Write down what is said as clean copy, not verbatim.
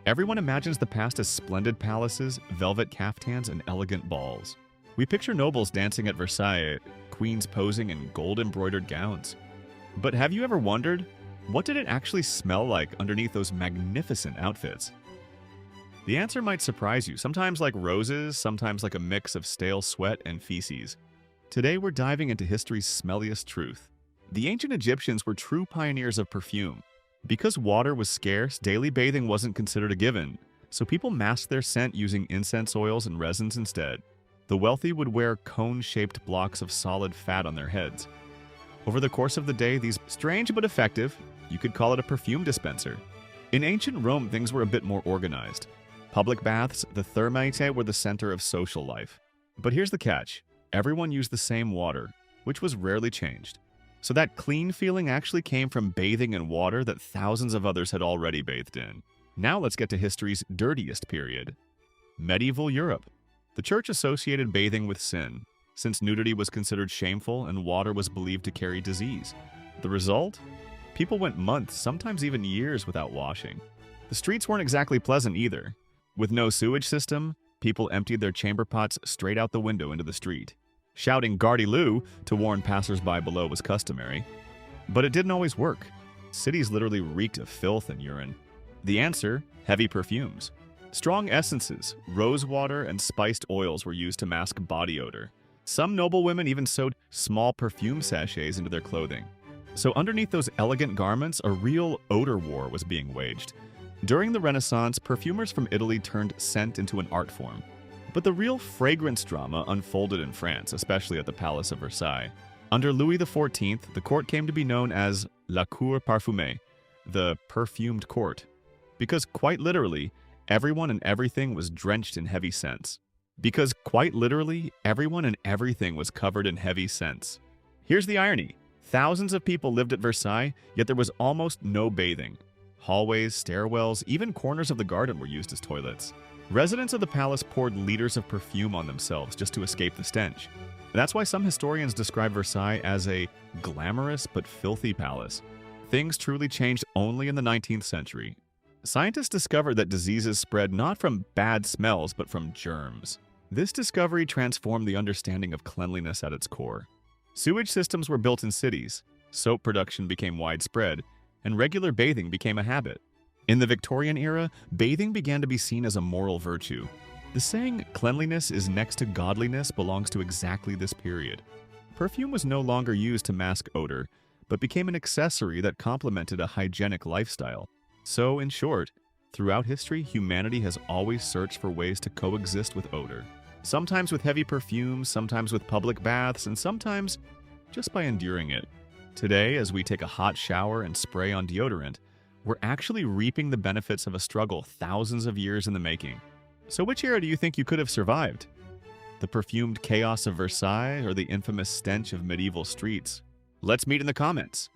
Everyone imagines the past as splendid palaces, velvet caftans, and elegant balls. We picture nobles dancing at Versailles, queens posing in gold-embroidered gowns. But have you ever wondered, what did it actually smell like underneath those magnificent outfits? The answer might surprise you, sometimes like roses, sometimes like a mix of stale sweat and feces. Today we're diving into history's smelliest truth. The ancient Egyptians were true pioneers of perfume. Because water was scarce, daily bathing wasn't considered a given, so people masked their scent using incense oils and resins instead. The wealthy would wear cone-shaped blocks of solid fat on their heads. Over the course of the day, these strange but effective, you could call it a perfume dispenser. In ancient Rome, things were a bit more organized. Public baths, the thermae, were the center of social life. But here's the catch. Everyone used the same water, which was rarely changed. So that clean feeling actually came from bathing in water that thousands of others had already bathed in. Now let's get to history's dirtiest period. Medieval Europe. The church associated bathing with sin, since nudity was considered shameful and water was believed to carry disease. The result? People went months, sometimes even years without washing. The streets weren't exactly pleasant either. With no sewage system, people emptied their chamber pots straight out the window into the street. Shouting "Gardez-vous" to warn passers-by below was customary. But it didn't always work. Cities literally reeked of filth and urine. The answer? Heavy perfumes. Strong essences, rose water, and spiced oils were used to mask body odor. Some noble women even sewed small perfume sachets into their clothing. So underneath those elegant garments, a real odor war was being waged. During the Renaissance, perfumers from Italy turned scent into an art form. But the real fragrance drama unfolded in France, especially at the Palace of Versailles. Under Louis XIV, the court came to be known as la cour parfumée, the perfumed court, because quite literally, everyone and everything was drenched in heavy scents. Because quite literally, everyone and everything was covered in heavy scents. Here's the irony. Thousands of people lived at Versailles, yet there was almost no bathing. Hallways, stairwells, even corners of the garden were used as toilets. Residents of the palace poured liters of perfume on themselves just to escape the stench. That's why some historians describe Versailles as a glamorous but filthy palace. Things truly changed only in the 19th century. Scientists discovered that diseases spread not from bad smells but from germs. This discovery transformed the understanding of cleanliness at its core. Sewage systems were built in cities, soap production became widespread, and regular bathing became a habit. In the Victorian era, bathing began to be seen as a moral virtue. The saying, "cleanliness is next to godliness," belongs to exactly this period. Perfume was no longer used to mask odor, but became an accessory that complemented a hygienic lifestyle. So, in short, throughout history, humanity has always searched for ways to coexist with odor. Sometimes with heavy perfumes, sometimes with public baths, and sometimes just by enduring it. Today, as we take a hot shower and spray on deodorant, we're actually reaping the benefits of a struggle thousands of years in the making. So which era do you think you could have survived? The perfumed chaos of Versailles or the infamous stench of medieval streets? Let's meet in the comments.